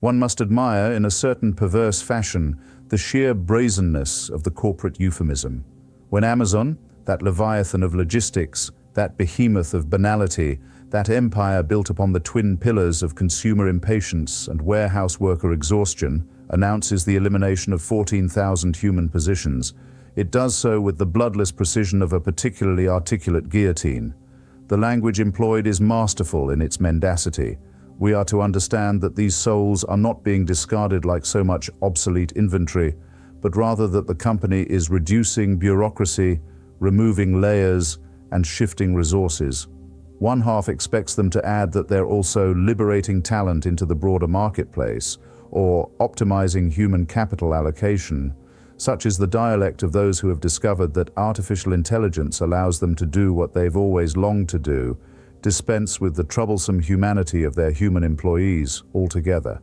One must admire, in a certain perverse fashion, the sheer brazenness of the corporate euphemism. When Amazon, that leviathan of logistics, that behemoth of banality, that empire built upon the twin pillars of consumer impatience and warehouse worker exhaustion, announces the elimination of 14,000 human positions, it does so with the bloodless precision of a particularly articulate guillotine. The language employed is masterful in its mendacity. We are to understand that these souls are not being discarded like so much obsolete inventory, but rather that the company is reducing bureaucracy, removing layers, and shifting resources. One half expects them to add that they're also liberating talent into the broader marketplace, or optimizing human capital allocation. Such is the dialect of those who have discovered that artificial intelligence allows them to do what they've always longed to do, dispense with the troublesome humanity of their human employees altogether.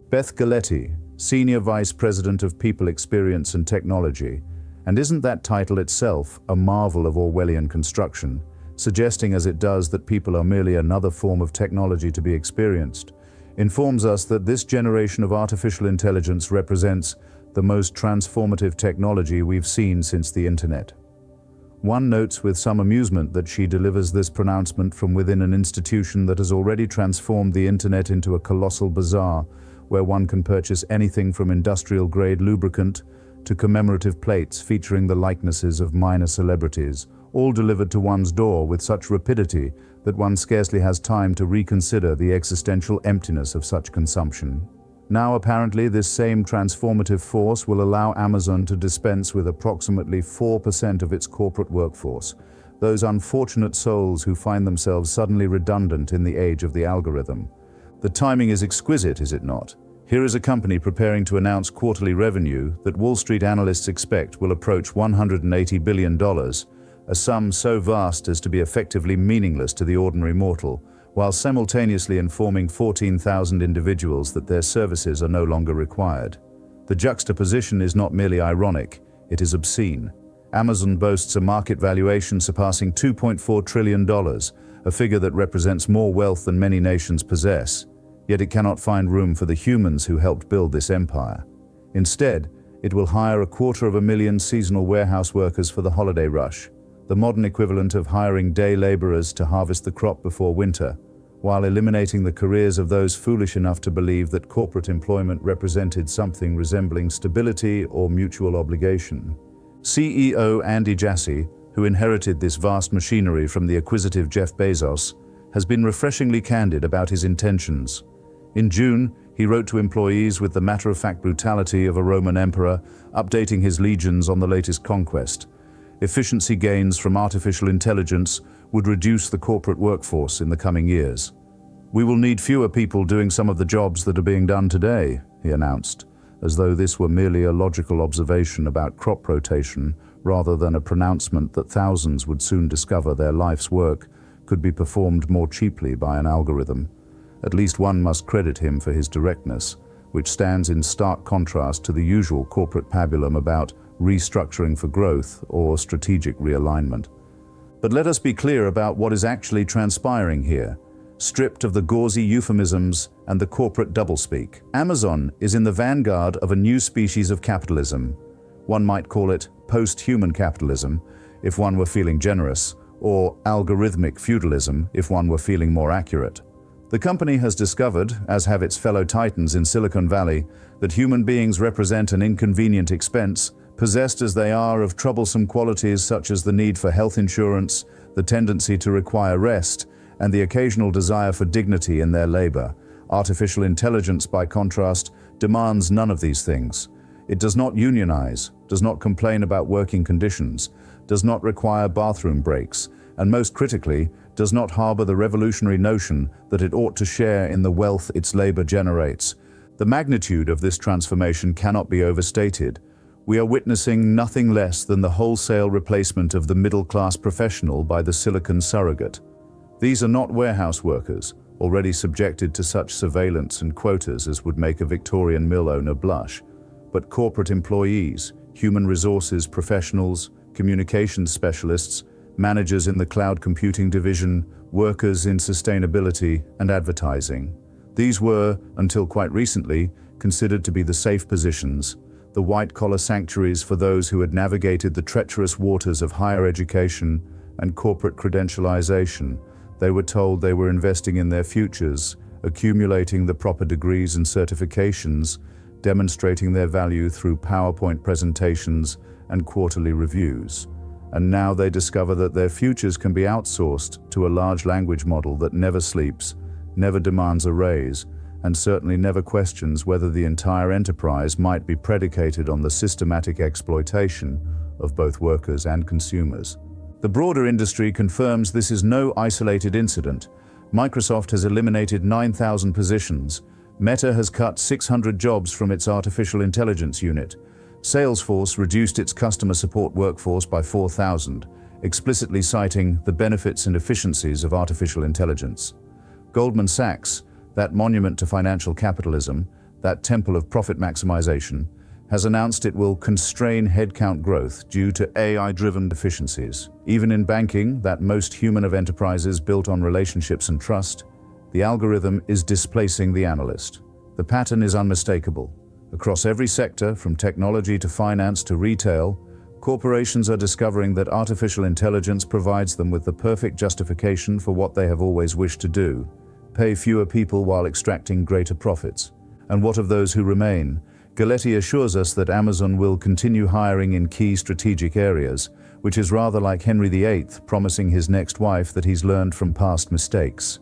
Beth Galetti, Senior Vice President of People Experience and Technology, and isn't that title itself a marvel of Orwellian construction, suggesting as it does that people are merely another form of technology to be experienced, informs us that this generation of artificial intelligence represents the most transformative technology we've seen since the internet. One notes with some amusement that she delivers this pronouncement from within an institution that has already transformed the internet into a colossal bazaar, where one can purchase anything from industrial-grade lubricant to commemorative plates featuring the likenesses of minor celebrities, all delivered to one's door with such rapidity that one scarcely has time to reconsider the existential emptiness of such consumption. Now apparently this same transformative force will allow Amazon to dispense with approximately 4% of its corporate workforce, those unfortunate souls who find themselves suddenly redundant in the age of the algorithm. The timing is exquisite, is it not? Here is a company preparing to announce quarterly revenue that Wall Street analysts expect will approach $180 billion, a sum so vast as to be effectively meaningless to the ordinary mortal, while simultaneously informing 14,000 individuals that their services are no longer required. The juxtaposition is not merely ironic, it is obscene. Amazon boasts a market valuation surpassing $2.4 trillion, a figure that represents more wealth than many nations possess, yet it cannot find room for the humans who helped build this empire. Instead, it will hire 250,000 seasonal warehouse workers for the holiday rush, the modern equivalent of hiring day laborers to harvest the crop before winter, while eliminating the careers of those foolish enough to believe that corporate employment represented something resembling stability or mutual obligation. CEO Andy Jassy, who inherited this vast machinery from the acquisitive Jeff Bezos, has been refreshingly candid about his intentions. In June, he wrote to employees with the matter-of-fact brutality of a Roman emperor, updating his legions on the latest conquest. Efficiency gains from artificial intelligence would reduce the corporate workforce in the coming years. "We will need fewer people doing some of the jobs that are being done today," he announced, as though this were merely a logical observation about crop rotation rather than a pronouncement that thousands would soon discover their life's work could be performed more cheaply by an algorithm. At least one must credit him for his directness, which stands in stark contrast to the usual corporate pabulum about restructuring for growth or strategic realignment. But let us be clear about what is actually transpiring here, stripped of the gauzy euphemisms and the corporate doublespeak. Amazon is in the vanguard of a new species of capitalism. One might call it post-human capitalism, if one were feeling generous, or algorithmic feudalism, if one were feeling more accurate. The company has discovered, as have its fellow titans in Silicon Valley, that human beings represent an inconvenient expense, possessed as they are of troublesome qualities such as the need for health insurance, the tendency to require rest, and the occasional desire for dignity in their labor. Artificial intelligence, by contrast, demands none of these things. It does not unionize, does not complain about working conditions, does not require bathroom breaks, and most critically, does not harbor the revolutionary notion that it ought to share in the wealth its labor generates. The magnitude of this transformation cannot be overstated. We are witnessing nothing less than the wholesale replacement of the middle-class professional by the silicon surrogate. These are not warehouse workers, already subjected to such surveillance and quotas as would make a Victorian mill owner blush, but corporate employees, human resources professionals, communications specialists, managers in the cloud computing division, workers in sustainability and advertising. These were, until quite recently, considered to be the safe positions, the white-collar sanctuaries for those who had navigated the treacherous waters of higher education and corporate credentialization. They were told they were investing in their futures, accumulating the proper degrees and certifications, demonstrating their value through PowerPoint presentations and quarterly reviews. And now they discover that their futures can be outsourced to a large language model that never sleeps, never demands a raise, and certainly never questions whether the entire enterprise might be predicated on the systematic exploitation of both workers and consumers. The broader industry confirms this is no isolated incident. Microsoft has eliminated 9,000 positions. Meta has cut 600 jobs from its artificial intelligence unit. Salesforce reduced its customer support workforce by 4,000, explicitly citing the benefits and efficiencies of artificial intelligence. Goldman Sachs, that monument to financial capitalism, that temple of profit maximization, has announced it will constrain headcount growth due to AI-driven efficiencies. Even in banking, that most human of enterprises built on relationships and trust, the algorithm is displacing the analyst. The pattern is unmistakable. Across every sector, from technology to finance to retail, corporations are discovering that artificial intelligence provides them with the perfect justification for what they have always wished to do: pay fewer people while extracting greater profits. And what of those who remain? Galetti assures us that Amazon will continue hiring in key strategic areas, which is rather like Henry VIII promising his next wife that he's learned from past mistakes.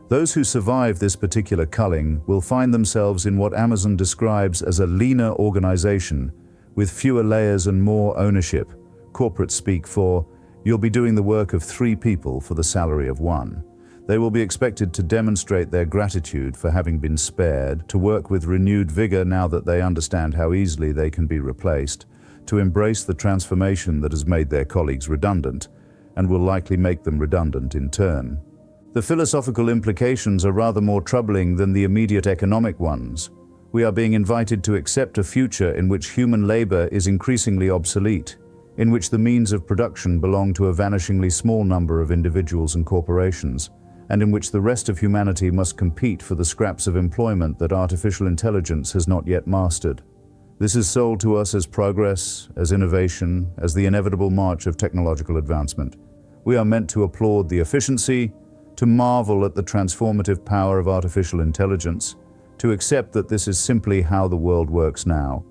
Those who survive this particular culling will find themselves in what Amazon describes as a leaner organization, with fewer layers and more ownership. Corporate speak for, "You'll be doing the work of 3 people for the salary of 1. They will be expected to demonstrate their gratitude for having been spared, to work with renewed vigor now that they understand how easily they can be replaced, to embrace the transformation that has made their colleagues redundant, and will likely make them redundant in turn." The philosophical implications are rather more troubling than the immediate economic ones. We are being invited to accept a future in which human labor is increasingly obsolete, in which the means of production belong to a vanishingly small number of individuals and corporations, and in which the rest of humanity must compete for the scraps of employment that artificial intelligence has not yet mastered. This is sold to us as progress, as innovation, as the inevitable march of technological advancement. We are meant to applaud the efficiency, to marvel at the transformative power of artificial intelligence, to accept that this is simply how the world works now.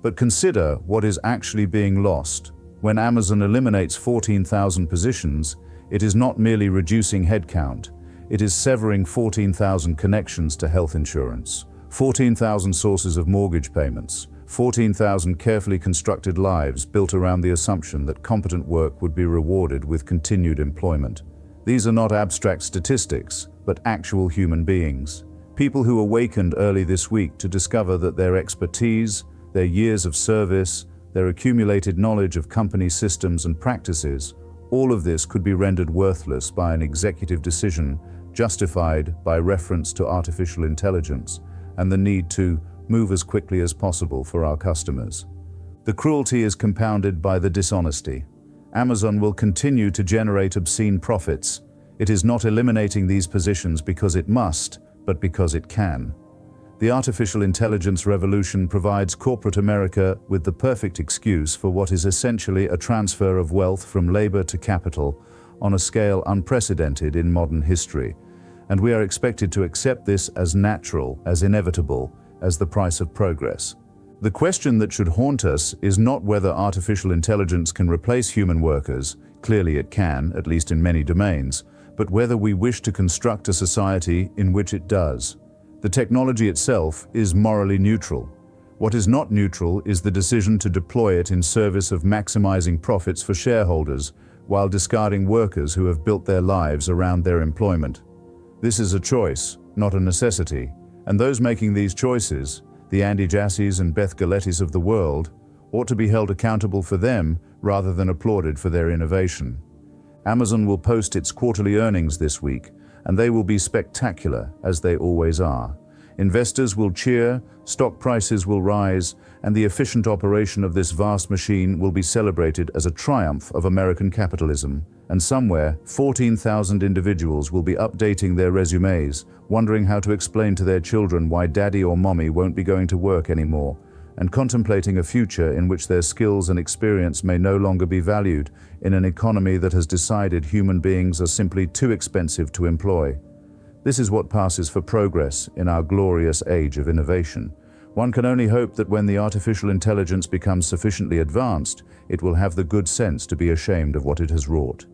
But consider what is actually being lost. When Amazon eliminates 14,000 positions, it is not merely reducing headcount, it is severing 14,000 connections to health insurance, 14,000 sources of mortgage payments, 14,000 carefully constructed lives built around the assumption that competent work would be rewarded with continued employment. These are not abstract statistics, but actual human beings. People who awakened early this week to discover that their expertise, their years of service, their accumulated knowledge of company systems and practices, all of this could be rendered worthless by an executive decision justified by reference to artificial intelligence and the need to move as quickly as possible for our customers. The cruelty is compounded by the dishonesty. Amazon will continue to generate obscene profits. It is not eliminating these positions because it must, but because it can. The artificial intelligence revolution provides corporate America with the perfect excuse for what is essentially a transfer of wealth from labor to capital on a scale unprecedented in modern history. And we are expected to accept this as natural, as inevitable, as the price of progress. The question that should haunt us is not whether artificial intelligence can replace human workers, clearly it can, at least in many domains, but whether we wish to construct a society in which it does. The technology itself is morally neutral. What is not neutral is the decision to deploy it in service of maximizing profits for shareholders, while discarding workers who have built their lives around their employment. This is a choice, not a necessity, and those making these choices, the Andy Jasseys and Beth Galettis of the world, ought to be held accountable for them rather than applauded for their innovation. Amazon will post its quarterly earnings this week, and they will be spectacular, as they always are. Investors will cheer, stock prices will rise, and the efficient operation of this vast machine will be celebrated as a triumph of American capitalism. And somewhere, 14,000 individuals will be updating their resumes, wondering how to explain to their children why daddy or mommy won't be going to work anymore, and contemplating a future in which their skills and experience may no longer be valued in an economy that has decided human beings are simply too expensive to employ. This is what passes for progress in our glorious age of innovation. One can only hope that when the artificial intelligence becomes sufficiently advanced, it will have the good sense to be ashamed of what it has wrought.